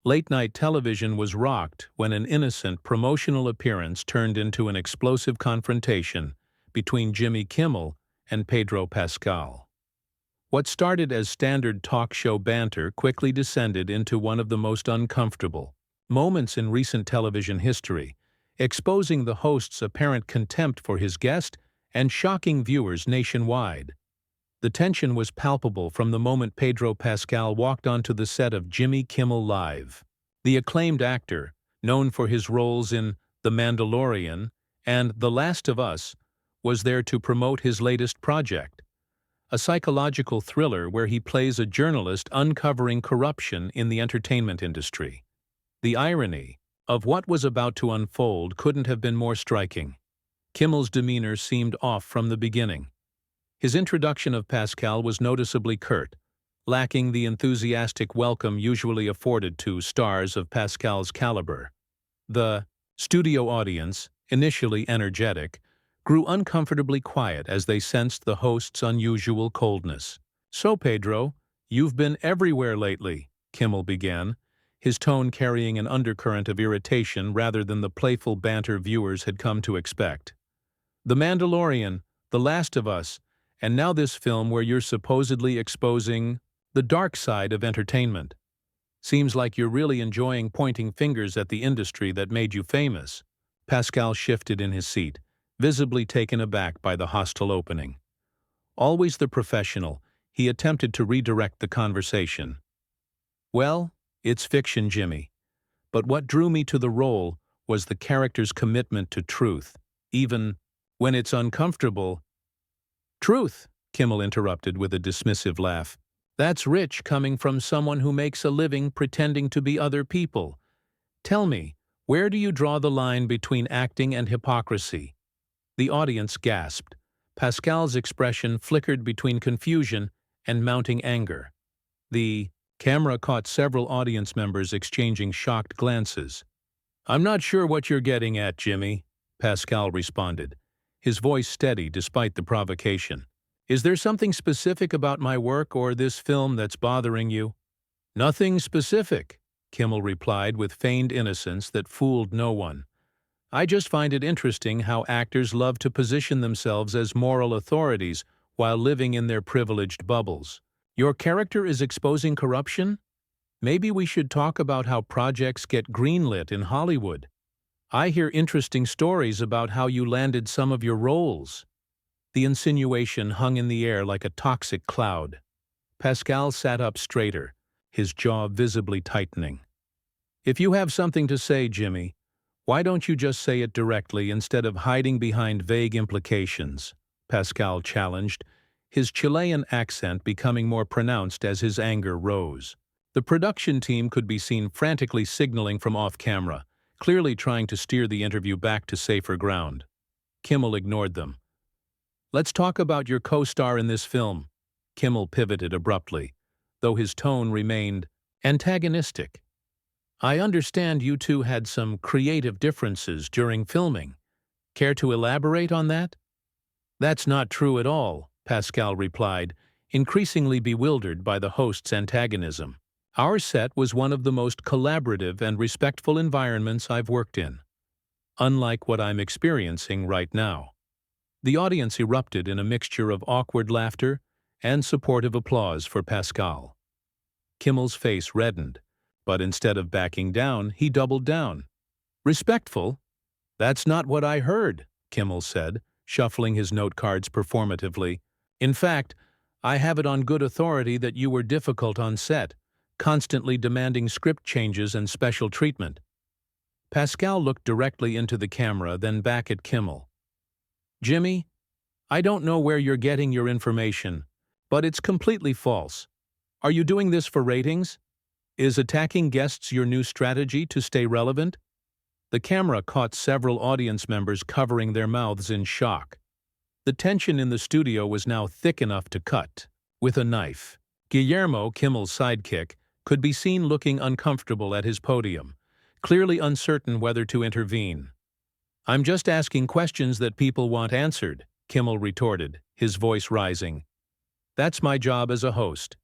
Late-night television was rocked when an innocent promotional appearance turned into an explosive confrontation between Jimmy Kimmel and Pedro Pascal. What started as standard talk show banter quickly descended into one of the most uncomfortable moments in recent television history, exposing the host's apparent contempt for his guest and shocking viewers nationwide. The tension was palpable from the moment Pedro Pascal walked onto the set of Jimmy Kimmel Live. The acclaimed actor, known for his roles in The Mandalorian and The Last of Us, was there to promote his latest project, a psychological thriller where he plays a journalist uncovering corruption in the entertainment industry. The irony of what was about to unfold couldn't have been more striking. Kimmel's demeanor seemed off from the beginning. His introduction of Pascal was noticeably curt, lacking the enthusiastic welcome usually afforded to stars of Pascal's caliber. The studio audience, initially energetic, grew uncomfortably quiet as they sensed the host's unusual coldness. "So, Pedro, you've been everywhere lately," Kimmel began, his tone carrying an undercurrent of irritation rather than the playful banter viewers had come to expect. "The Mandalorian, The Last of Us, and now this film where you're supposedly exposing the dark side of entertainment. Seems like you're really enjoying pointing fingers at the industry that made you famous." Pascal shifted in his seat, visibly taken aback by the hostile opening. Always the professional, he attempted to redirect the conversation. "Well, it's fiction, Jimmy. But what drew me to the role was the character's commitment to truth, even when it's uncomfortable." "Truth," Kimmel interrupted with a dismissive laugh. "That's rich coming from someone who makes a living pretending to be other people. Tell me, where do you draw the line between acting and hypocrisy?" The audience gasped. Pascal's expression flickered between confusion and mounting anger. The camera caught several audience members exchanging shocked glances. "I'm not sure what you're getting at, Jimmy," Pascal responded, his voice steady despite the provocation. "Is there something specific about my work or this film that's bothering you?" "Nothing specific," Kimmel replied with feigned innocence that fooled no one. "I just find it interesting how actors love to position themselves as moral authorities while living in their privileged bubbles. Your character is exposing corruption? Maybe we should talk about how projects get greenlit in Hollywood. I hear interesting stories about how you landed some of your roles." The insinuation hung in the air like a toxic cloud. Pascal sat up straighter, his jaw visibly tightening. "If you have something to say, Jimmy, why don't you just say it directly instead of hiding behind vague implications?" Pascal challenged, his Chilean accent becoming more pronounced as his anger rose. The production team could be seen frantically signaling from off-camera, clearly trying to steer the interview back to safer ground. Kimmel ignored them. "Let's talk about your co-star in this film." Kimmel pivoted abruptly, though his tone remained antagonistic. "I understand you two had some creative differences during filming. Care to elaborate on that?" "That's not true at all," Pascal replied, increasingly bewildered by the host's antagonism. "Our set was one of the most collaborative and respectful environments I've worked in. Unlike what I'm experiencing right now." The audience erupted in a mixture of awkward laughter and supportive applause for Pascal. Kimmel's face reddened, but instead of backing down, he doubled down. "Respectful? That's not what I heard," Kimmel said, shuffling his note cards performatively. "In fact, I have it on good authority that you were difficult on set, constantly demanding script changes and special treatment." Pascal looked directly into the camera, then back at Kimmel. "Jimmy, I don't know where you're getting your information, but it's completely false. Are you doing this for ratings? Is attacking guests your new strategy to stay relevant?" The camera caught several audience members covering their mouths in shock. The tension in the studio was now thick enough to cut with a knife. Guillermo, Kimmel's sidekick, could be seen looking uncomfortable at his podium, clearly uncertain whether to intervene. "I'm just asking questions that people want answered," Kimmel retorted, his voice rising. "That's my job as a host.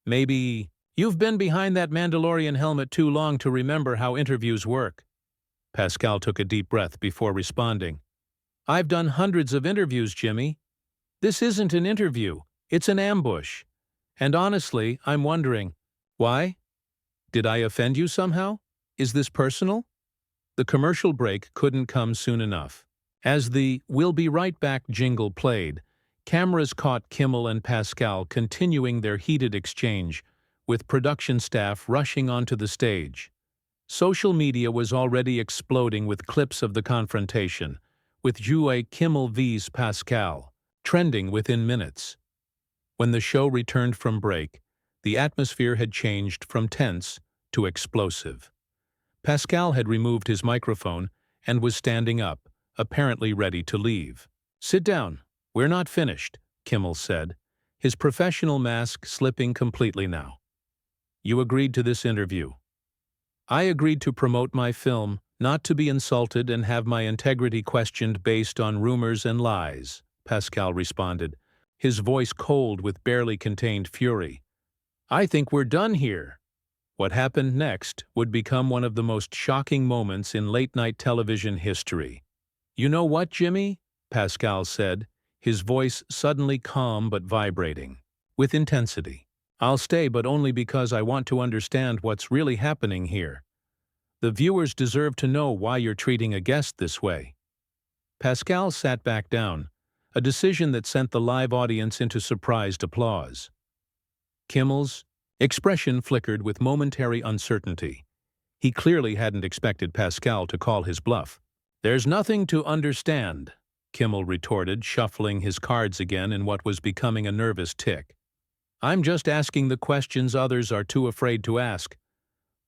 Maybe You've been behind that Mandalorian helmet too long to remember how interviews work. Pascal took a deep breath before responding. I've done hundreds of interviews, Jimmy. This isn't an interview, it's an ambush. And honestly, I'm wondering, why? Did I offend you somehow? Is this personal? The commercial break couldn't come soon enough. As the "We'll be right back" jingle played, cameras caught Kimmel and Pascal continuing their heated exchange, with production staff rushing onto the stage. Social media was already exploding with clips of the confrontation, with Kimmel vs. Pascal trending within minutes. When the show returned from break, the atmosphere had changed from tense to explosive. Pascal had removed his microphone and was standing up, apparently ready to leave. "Sit down. We're not finished," Kimmel said, his professional mask slipping completely now. "You agreed to this interview." "I agreed to promote my film, not to be insulted and have my integrity questioned based on rumors and lies," Pascal responded, his voice cold with barely contained fury. "I think we're done here." What happened next would become one of the most shocking moments in late-night television history. "You know what, Jimmy?" Pascal said, his voice suddenly calm but vibrating with intensity. "I'll stay, but only because I want to understand what's really happening here. The viewers deserve to know why you're treating a guest this way." Pascal sat back down, a decision that sent the live audience into surprised applause. Kimmel's expression flickered with momentary uncertainty. He clearly hadn't expected Pascal to call his bluff. "There's nothing to understand," Kimmel retorted, shuffling his cards again in what was becoming a nervous tic. "I'm just asking the questions others are too afraid to ask.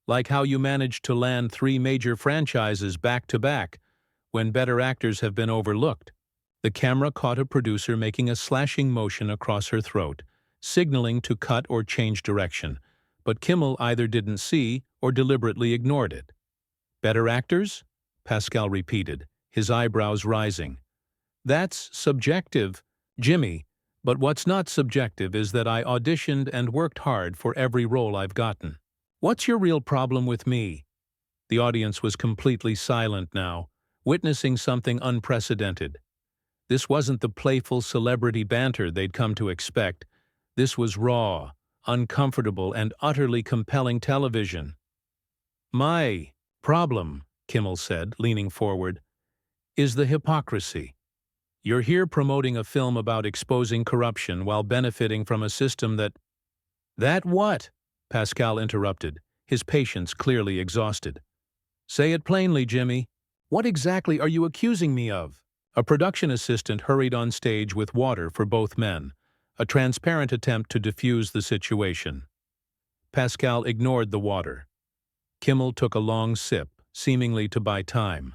Like how you managed to land 3 major franchises back-to-back when better actors have been overlooked." The camera caught a producer making a slashing motion across her throat, signaling to cut or change direction, but Kimmel either didn't see or deliberately ignored it. "Better actors?" Pascal repeated, his eyebrows rising. "That's subjective, Jimmy, but what's not subjective is that I auditioned and worked hard for every role I've gotten. What's your real problem with me?" The audience was completely silent now, witnessing something unprecedented. This wasn't the playful celebrity banter they'd come to expect. This was raw, uncomfortable, and utterly compelling television. "My problem," Kimmel said, leaning forward, "is the hypocrisy. You're here promoting a film about exposing corruption while benefiting from a system that—" "That what?" Pascal interrupted, his patience clearly exhausted. "Say it plainly, Jimmy. What exactly are you accusing me of?" A production assistant hurried on stage with water for both men, a transparent attempt to diffuse the situation. Pascal ignored the water. Kimmel took a long sip, seemingly to buy time.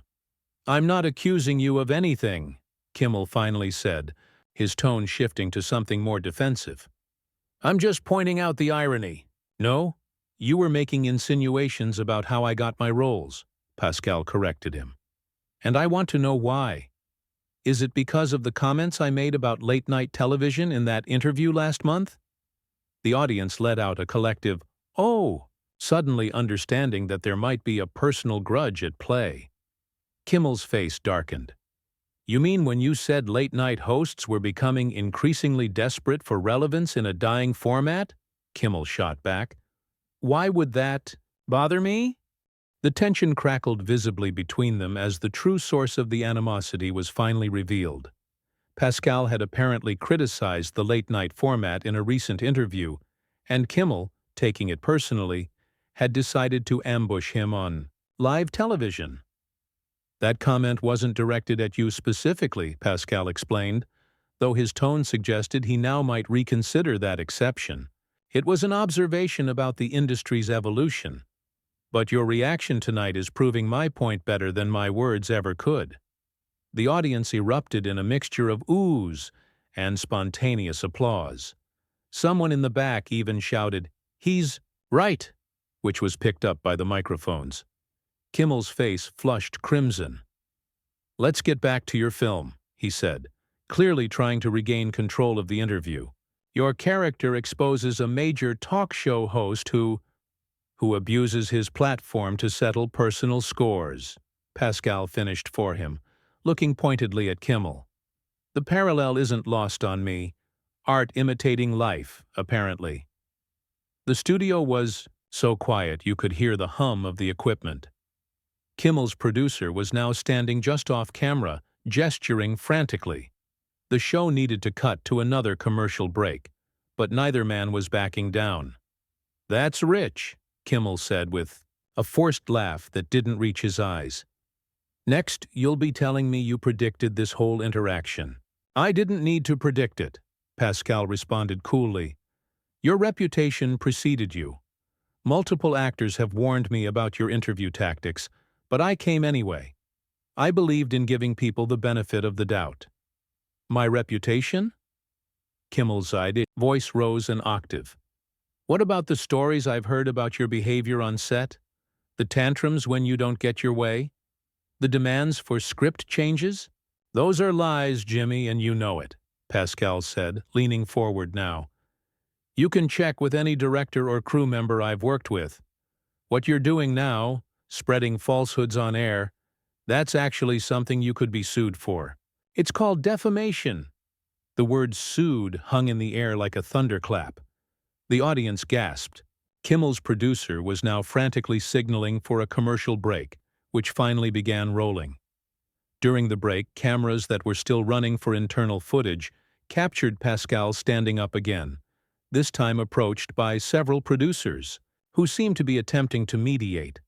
"I'm not accusing you of anything," Kimmel finally said, his tone shifting to something more defensive. "I'm just pointing out the irony." "No, you were making insinuations about how I got my roles," Pascal corrected him. "And I want to know why. Is it because of the comments I made about late-night television in that interview last month?" The audience let out a collective, "Oh," suddenly understanding that there might be a personal grudge at play. Kimmel's face darkened. "You mean when you said late-night hosts were becoming increasingly desperate for relevance in a dying format?" Kimmel shot back. "Why would that bother me?" The tension crackled visibly between them as the true source of the animosity was finally revealed. Pascal had apparently criticized the late-night format in a recent interview, and Kimmel, taking it personally, had decided to ambush him on live television. "That comment wasn't directed at you specifically," Pascal explained, though his tone suggested he now might reconsider that exception. "It was an observation about the industry's evolution. But your reaction tonight is proving my point better than my words ever could." The audience erupted in a mixture of oohs and spontaneous applause. Someone in the back even shouted, "He's right," which was picked up by the microphones. Kimmel's face flushed crimson. "Let's get back to your film," he said, clearly trying to regain control of the interview. Your character exposes a major talk show host who abuses his platform to settle personal scores," Pascal finished for him, looking pointedly at Kimmel. "The parallel isn't lost on me. Art imitating life, apparently." The studio was so quiet you could hear the hum of the equipment. Kimmel's producer was now standing just off camera, gesturing frantically. The show needed to cut to another commercial break, but neither man was backing down. "That's rich," Kimmel said with a forced laugh that didn't reach his eyes. "Next, you'll be telling me you predicted this whole interaction." "I didn't need to predict it," Pascal responded coolly. "Your reputation preceded you. Multiple actors have warned me about your interview tactics, but I came anyway. I believed in giving people the benefit of the doubt." "My reputation?" Kimmel's voice rose an octave. "What about the stories I've heard about your behavior on set? The tantrums when you don't get your way? The demands for script changes? Those are lies, Jimmy, and you know it," Pascal said, leaning forward now. "You can check with any director or crew member I've worked with. What you're doing now, spreading falsehoods on air, that's actually something you could be sued for. It's called defamation." The word "sued" hung in the air like a thunderclap. The audience gasped. Kimmel's producer was now frantically signaling for a commercial break, which finally began rolling. During the break, cameras that were still running for internal footage captured Pascal standing up again, this time approached by several producers, who seemed to be attempting to mediate.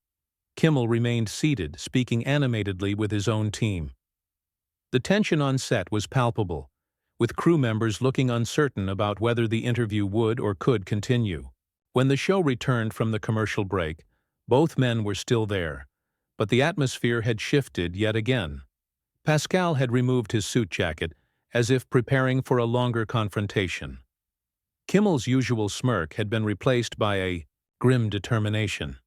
Kimmel remained seated, speaking animatedly with his own team. The tension on set was palpable, with crew members looking uncertain about whether the interview would or could continue. When the show returned from the commercial break, both men were still there, but the atmosphere had shifted yet again. Pascal had removed his suit jacket, as if preparing for a longer confrontation. Kimmel's usual smirk had been replaced by a grim determination.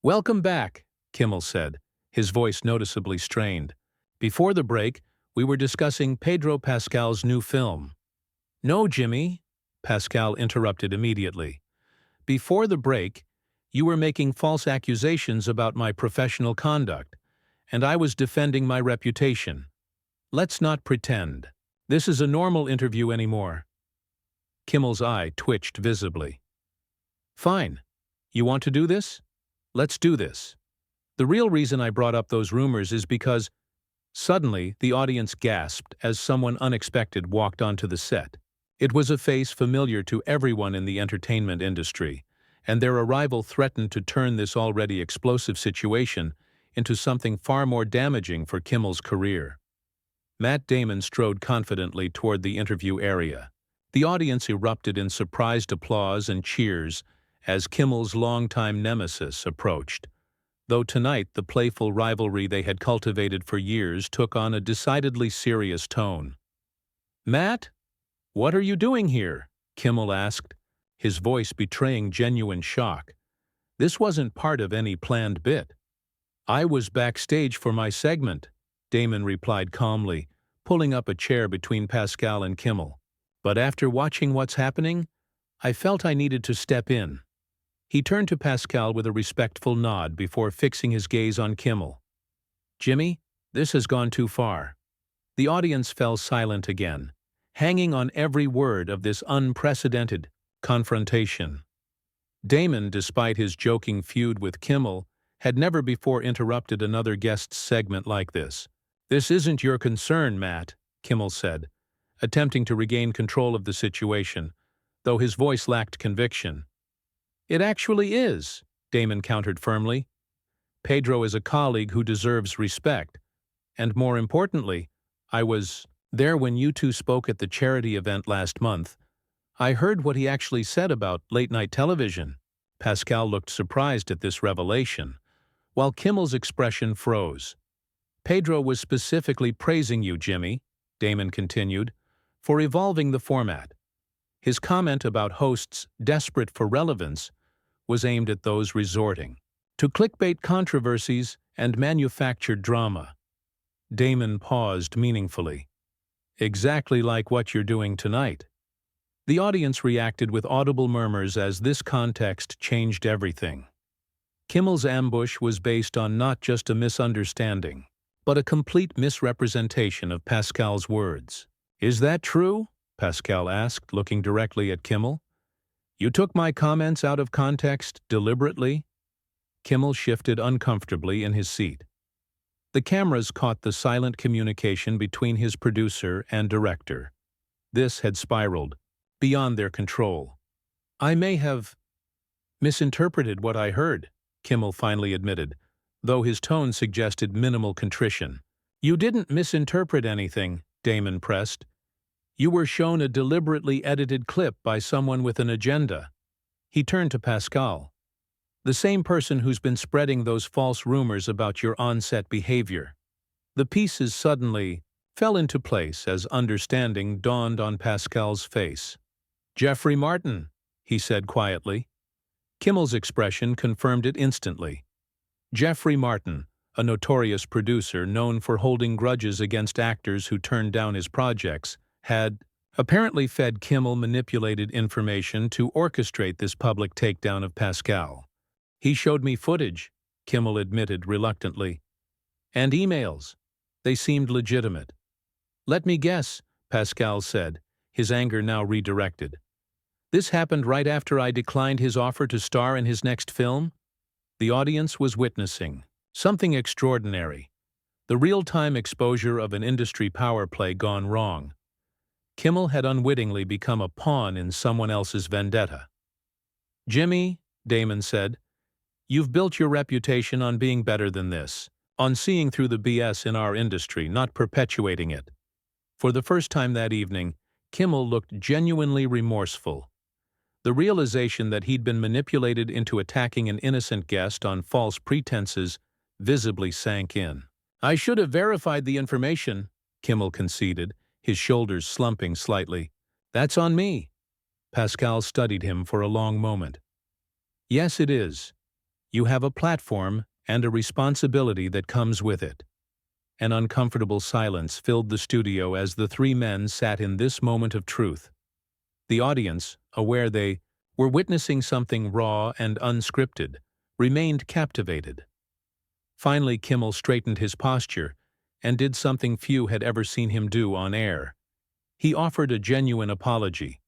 "Welcome back," Kimmel said, his voice noticeably strained. "Before the break, we were discussing Pedro Pascal's new film." "No, Jimmy," Pascal interrupted immediately. "Before the break, you were making false accusations about my professional conduct, and I was defending my reputation. Let's not pretend. This is a normal interview anymore." Kimmel's eye twitched visibly. "Fine. You want to do this? Let's do this. The real reason I brought up those rumors is because—" Suddenly, the audience gasped as someone unexpected walked onto the set. It was a face familiar to everyone in the entertainment industry, and their arrival threatened to turn this already explosive situation into something far more damaging for Kimmel's career. Matt Damon strode confidently toward the interview area. The audience erupted in surprised applause and cheers as Kimmel's longtime nemesis approached, though tonight the playful rivalry they had cultivated for years took on a decidedly serious tone. "Matt, what are you doing here?" Kimmel asked, his voice betraying genuine shock. "This wasn't part of any planned bit." "I was backstage for my segment," Damon replied calmly, pulling up a chair between Pascal and Kimmel. "But after watching what's happening, I felt I needed to step in." He turned to Pascal with a respectful nod before fixing his gaze on Kimmel. "Jimmy, this has gone too far." The audience fell silent again, hanging on every word of this unprecedented confrontation. Damon, despite his joking feud with Kimmel, had never before interrupted another guest's segment like this. "This isn't your concern, Matt," Kimmel said, attempting to regain control of the situation, though his voice lacked conviction. "It actually is," Damon countered firmly. "Pedro is a colleague who deserves respect, and more importantly, I was there when you two spoke at the charity event last month. I heard what he actually said about late-night television." Pascal looked surprised at this revelation, while Kimmel's expression froze. "Pedro was specifically praising you, Jimmy," Damon continued, "for evolving the format. His comment about hosts desperate for relevance was aimed at those resorting to clickbait controversies and manufactured drama." Damon paused meaningfully. "Exactly like what you're doing tonight." The audience reacted with audible murmurs as this context changed everything. Kimmel's ambush was based on not just a misunderstanding, but a complete misrepresentation of Pascal's words. "Is that true?" Pascal asked, looking directly at Kimmel. "You took my comments out of context deliberately?" Kimmel shifted uncomfortably in his seat. The cameras caught the silent communication between his producer and director. This had spiraled beyond their control. "I may have misinterpreted what I heard," Kimmel finally admitted, though his tone suggested minimal contrition. "You didn't misinterpret anything," Damon pressed. "You were shown a deliberately edited clip by someone with an agenda." He turned to Pascal. "The same person who's been spreading those false rumors about your on-set behavior." The pieces suddenly fell into place as understanding dawned on Pascal's face. "Jeffrey Martin," he said quietly. Kimmel's expression confirmed it instantly. Jeffrey Martin, a notorious producer known for holding grudges against actors who turned down his projects, had apparently fed Kimmel manipulated information to orchestrate this public takedown of Pascal. "He showed me footage," Kimmel admitted reluctantly. "And emails. They seemed legitimate." "Let me guess," Pascal said, his anger now redirected. "This happened right after I declined his offer to star in his next film?" The audience was witnessing something extraordinary, the real-time exposure of an industry power play gone wrong. Kimmel had unwittingly become a pawn in someone else's vendetta. "Jimmy," Damon said, "you've built your reputation on being better than this, on seeing through the BS in our industry, not perpetuating it." For the first time that evening, Kimmel looked genuinely remorseful. The realization that he'd been manipulated into attacking an innocent guest on false pretenses visibly sank in. "I should have verified the information," Kimmel conceded, his shoulders slumping slightly. "That's on me." Pascal studied him for a long moment. "Yes, it is. You have a platform and a responsibility that comes with it." An uncomfortable silence filled the studio as the three men sat in this moment of truth. The audience, aware they were witnessing something raw and unscripted, remained captivated. Finally, Kimmel straightened his posture and did something few had ever seen him do on air. He offered a genuine apology.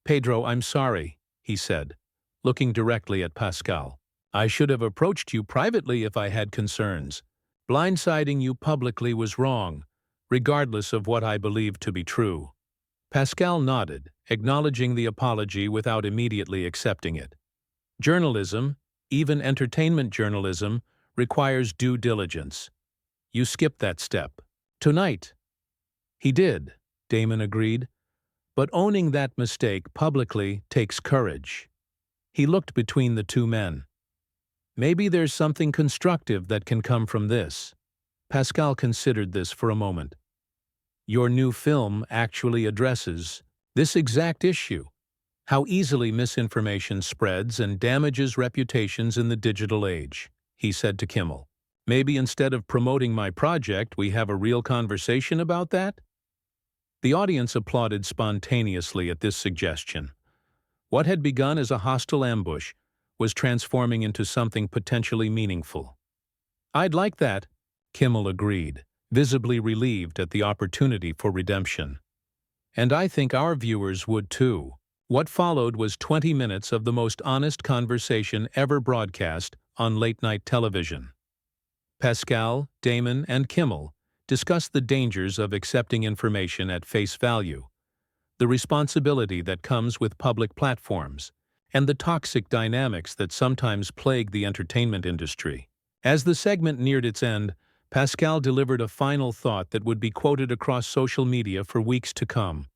"Pedro, I'm sorry," he said, looking directly at Pascal. "I should have approached you privately if I had concerns. Blindsiding you publicly was wrong, regardless of what I believed to be true." Pascal nodded, acknowledging the apology without immediately accepting it. Journalism, even entertainment journalism, requires due diligence. You skipped that step. Tonight. "He did," Damon agreed. "But owning that mistake publicly takes courage." He looked between the two men. "Maybe there's something constructive that can come from this." Pascal considered this for a moment. "Your new film actually addresses this exact issue, how easily misinformation spreads and damages reputations in the digital age," he said to Kimmel. "Maybe instead of promoting my project, we have a real conversation about that?" The audience applauded spontaneously at this suggestion. What had begun as a hostile ambush was transforming into something potentially meaningful. "I'd like that," Kimmel agreed, visibly relieved at the opportunity for redemption. "And I think our viewers would too." What followed was 20 minutes of the most honest conversation ever broadcast on late-night television. Pascal, Damon, and Kimmel discussed the dangers of accepting information at face value, the responsibility that comes with public platforms, and the toxic dynamics that sometimes plague the entertainment industry. As the segment neared its end, Pascal delivered a final thought that would be quoted across social media for weeks to come.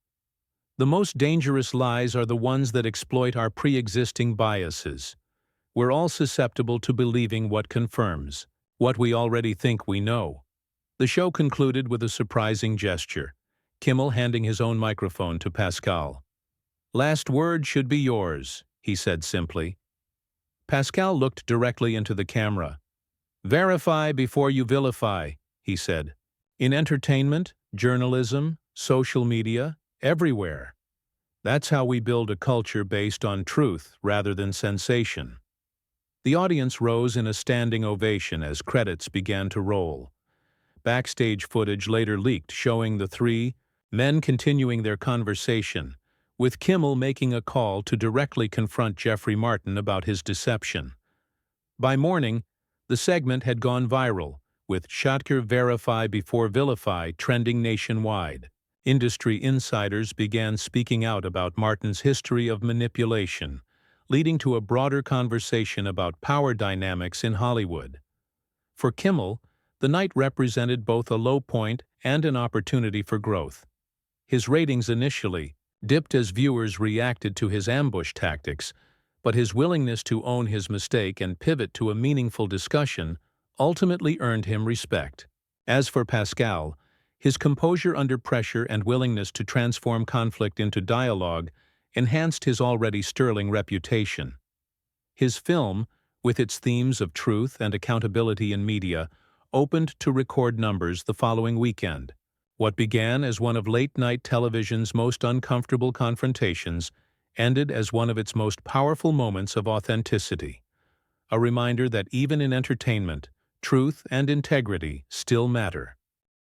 "The most dangerous lies are the ones that exploit our pre-existing biases. We're all susceptible to believing what confirms what we already think we know." The show concluded with a surprising gesture, Kimmel handing his own microphone to Pascal. "Last word should be yours," he said simply. Pascal looked directly into the camera. "Verify before you vilify," he said. "In entertainment, journalism, social media, everywhere. That's how we build a culture based on truth rather than sensation." The audience rose in a standing ovation as credits began to roll. Backstage footage later leaked showing the three men continuing their conversation, with Kimmel making a call to directly confront Jeffrey Martin about his deception. By morning, the segment had gone viral, with "Shatker verify before vilify" trending nationwide. Industry insiders began speaking out about Martin's history of manipulation, leading to a broader conversation about power dynamics in Hollywood. For Kimmel, the night represented both a low point and an opportunity for growth. His ratings initially dipped as viewers reacted to his ambush tactics, but his willingness to own his mistake and pivot to a meaningful discussion ultimately earned him respect. As for Pascal, his composure under pressure and willingness to transform conflict into dialogue enhanced his already sterling reputation. His film, with its themes of truth and accountability in media, opened to record numbers the following weekend. What began as one of late-night television's most uncomfortable confrontations ended as one of its most powerful moments of authenticity. A reminder that even in entertainment, truth and integrity still matter.